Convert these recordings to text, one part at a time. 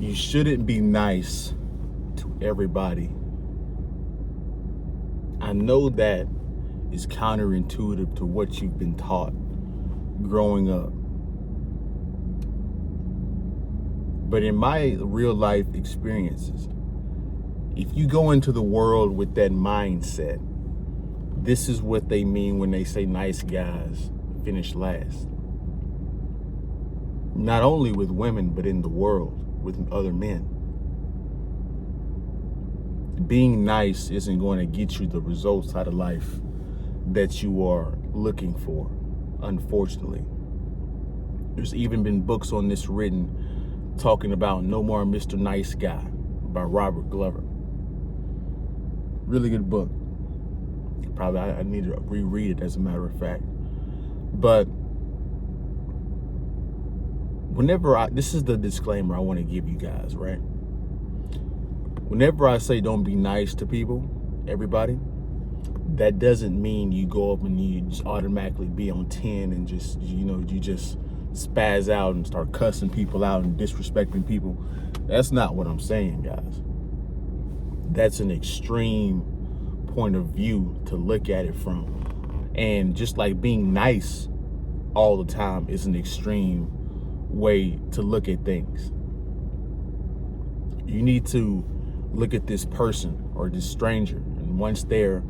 You shouldn't be nice to everybody. I know that is counterintuitive to what you've been taught growing up. But in my real life experiences, if you go into the world with that mindset, this is what they mean when they say nice guys finish last. Not only with women, but in the world with other men. Being nice isn't going to get you the results out of life that you are looking for, unfortunately. There's even been books on this written talking about No More Mr. Nice Guy by Robert Glover. Really good book. Probably I need to reread it, as a matter of fact. But this is the disclaimer I want to give you guys, right? Whenever I say don't be nice to people, everybody, that doesn't mean you go up and you just automatically be on 10 and just, you just spaz out and start cussing people out and disrespecting people. That's not what I'm saying, guys. That's an extreme point of view to look at it from. And just like being nice all the time is an extreme way to look at things. You need to look at this person or this stranger, and once they're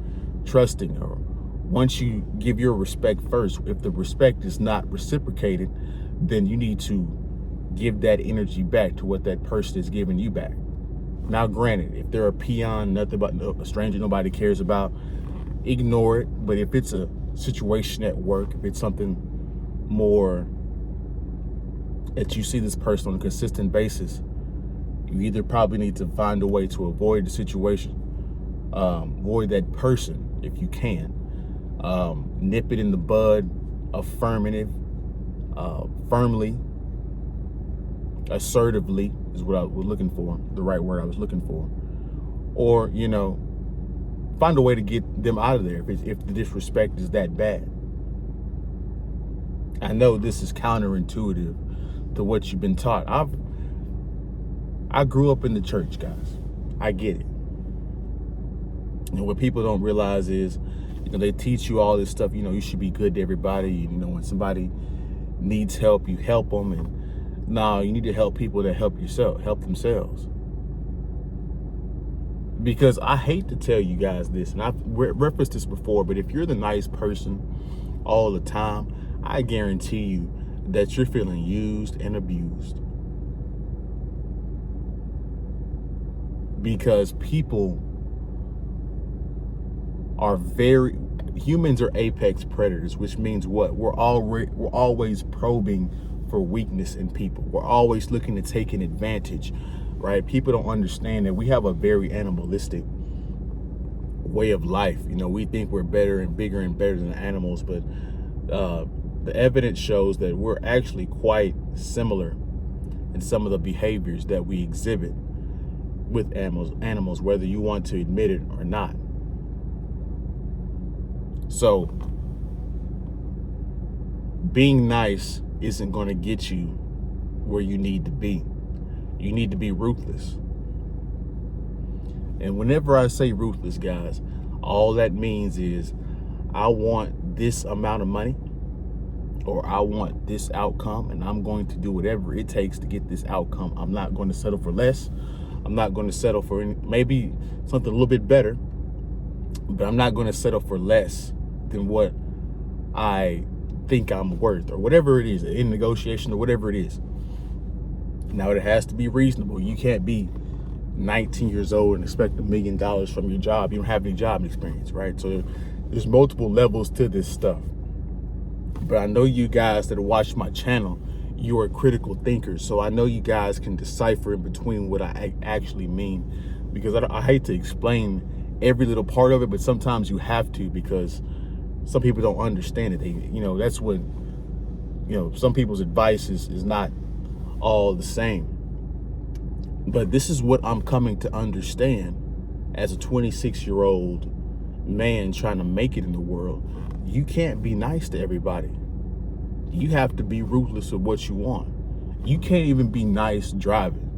trusting, or once you give your respect first, if the respect is not reciprocated, then you need to give that energy back to what that person is giving you back. Now, granted, if they're a peon, nothing but a stranger nobody cares about, ignore it. But if it's a situation at work, if it's something more that you see this person on a consistent basis, you either probably need to find a way to avoid the situation, avoid that person if you can, nip it in the bud, affirmative, firmly, assertively is what I was looking for, the right word I was looking for, or find a way to get them out of there if the disrespect is that bad. I know this is counterintuitive to what you've been taught. I grew up in the church, guys. I get it. And what people don't realize is, they teach you all this stuff. You should be good to everybody. When somebody needs help, you help them. And no, you need to help people that help themselves. Because I hate to tell you guys this, and I've referenced this before, but if you're the nice person all the time, I guarantee you that you're feeling used and abused. Because humans are apex predators, which means what? We're always probing for weakness in people. We're always looking to take an advantage, right? People don't understand that we have a very animalistic way of life. We think we're better and bigger and better than animals, but the evidence shows that we're actually quite similar in some of the behaviors that we exhibit with animals, whether you want to admit it or not. So being nice isn't going to get you where you need to be. You need to be ruthless. And whenever I say ruthless, guys, all that means is I want this amount of money, or I want this outcome, and I'm going to do whatever it takes to get this outcome. I'm not going to settle for less. I'm not going to settle for maybe something a little bit better, but I'm not going to settle for less than what I think I'm worth, or whatever it is, in negotiation or whatever it is. Now, it has to be reasonable. You can't be 19 years old and expect $1 million from your job. You don't have any job experience, right? So there's multiple levels to this stuff. But I know you guys that watch my channel, you are critical thinkers. So I know you guys can decipher in between what I actually mean, because I hate to explain every little part of it, but sometimes you have to, because some people don't understand it. That's what, some people's advice is not all the same. But this is what I'm coming to understand as a 26-year-old man trying to make it in the world. You can't be nice to everybody. You have to be ruthless with what you want. You can't even be nice driving.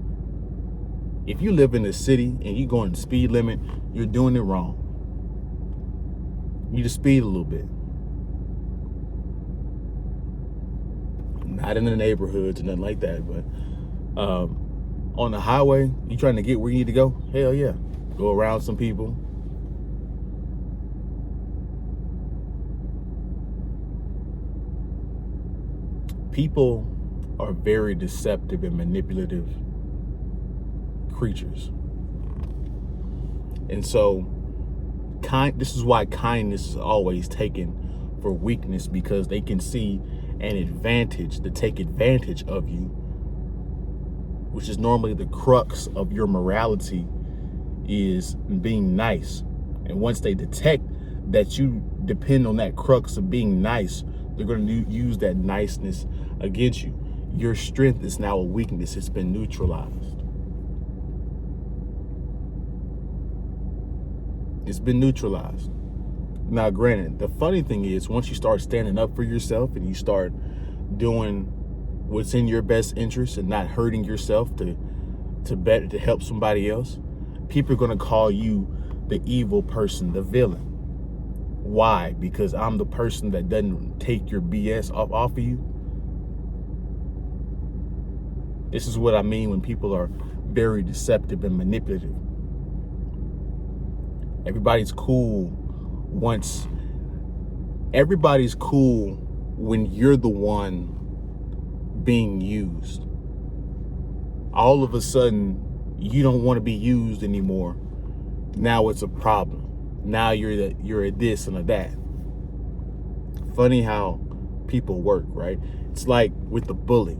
If you live in the city and you going the speed limit, you're doing it wrong. You just speed a little bit. Not in the neighborhoods or nothing like that, but on the highway, you trying to get where you need to go? Hell yeah. Go around some people. People are very deceptive and manipulative creatures. And so this is why kindness is always taken for weakness, because they can see an advantage to take advantage of you, which is normally the crux of your morality, is being nice. And once they detect that you depend on that crux of being nice, they're going to use that niceness against you. Your strength is now a weakness. It's been neutralized. It's been neutralized. Now, granted, the funny thing is, once you start standing up for yourself and you start doing what's in your best interest and not hurting yourself to help somebody else, people are going to call you the evil person, the villain. Why? Because I'm the person that doesn't take your BS off of you. This is what I mean when people are very deceptive and manipulative. Everybody's cool when you're the one being used. All of a sudden, you don't want to be used anymore. Now it's a problem. Now you're a this and a that. Funny how people work, right? It's like with the bully.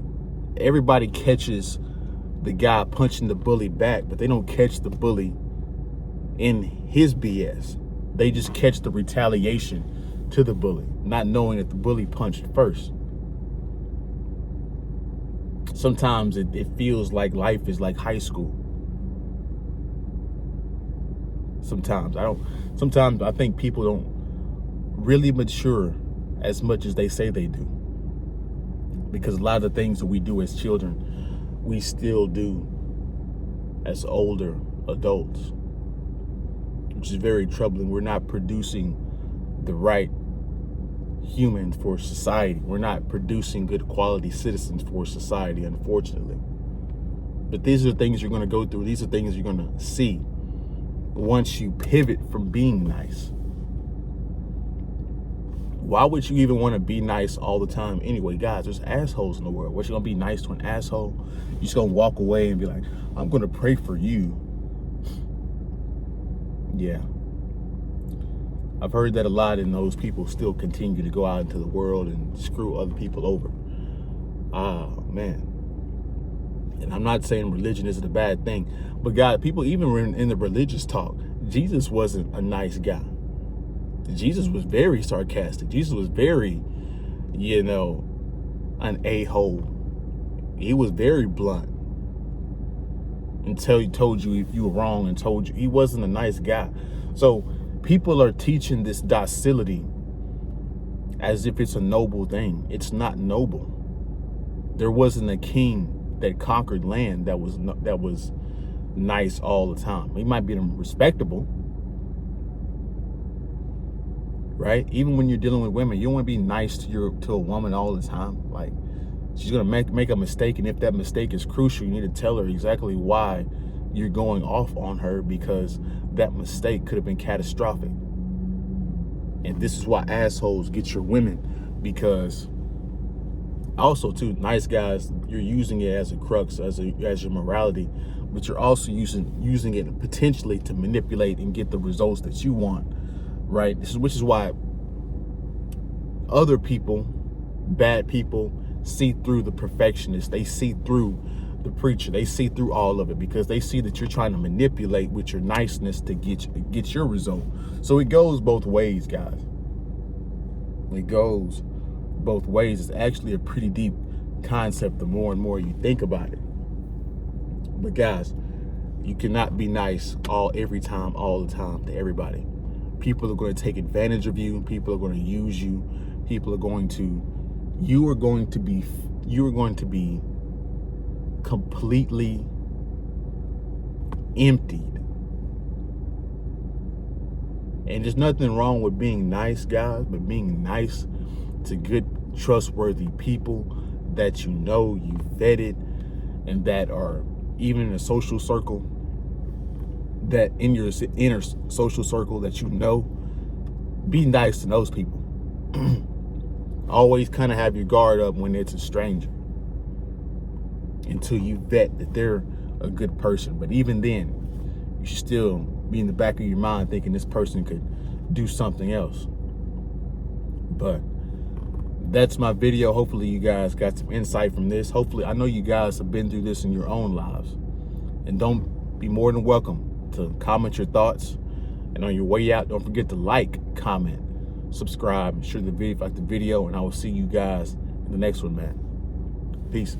Everybody catches the guy punching the bully back, but they don't catch the bully in his BS. They just catch the retaliation to the bully, not knowing that the bully punched first. Sometimes it feels like life is like high school. Sometimes I think people don't really mature as much as they say they do. Because a lot of the things that we do as children, we still do as older adults, which is very troubling. We're not producing the right humans for society. We're not producing good quality citizens for society, unfortunately. But these are the things you're going to go through. These are things you're going to see once you pivot from being nice. Why would you even want to be nice all the time anyway? Guys, there's assholes in the world. What, you going to be nice to an asshole? You just going to walk away and be like, I'm going to pray for you. Yeah. I've heard that a lot, and those people still continue to go out into the world and screw other people over. Man. And I'm not saying religion isn't a bad thing, but God, people even in the religious talk, Jesus wasn't a nice guy. Jesus was very sarcastic. Jesus was very, an a-hole. He was very blunt until he told you if you were wrong and told you he wasn't a nice guy. So people are teaching this docility as if it's a noble thing. It's not noble. There wasn't a king that conquered land that was nice all the time. He might be respectable, right? Even when you're dealing with women, you don't want to be nice to a woman all the time. Like, she's gonna make a mistake, and if that mistake is crucial, you need to tell her exactly why you're going off on her, because that mistake could have been catastrophic. And this is why assholes get your women, because also too, nice guys, you're using it as a crux, as your morality, but you're also using it potentially to manipulate and get the results that you want, right? Which is why other people, bad people, see through the perfectionist. They see through the preacher. They see through all of it, because they see that you're trying to manipulate with your niceness to get your result. So it goes both ways, guys. It goes both ways. It's actually a pretty deep concept the more and more you think about it. But guys, you cannot be nice every time, all the time, to everybody. People are going to take advantage of you. People are going to use you. You are going to be completely emptied. And there's nothing wrong with being nice, guys, but being nice to good, trustworthy people that you know, you vetted, and that are even in a social circle, that in your inner social circle that you know. Be nice to those people. Always kind of have your guard up when it's a stranger until you vet that they're a good person. But even then, you should still be in the back of your mind thinking this person could do something else. But that's my video. Hopefully you guys got some insight from this. Hopefully, I know you guys have been through this in your own lives. And don't be more than welcome to comment your thoughts. And on your way out, don't forget to like, comment, subscribe, share the video if you like the video, and I will see you guys in the next one, man. Peace.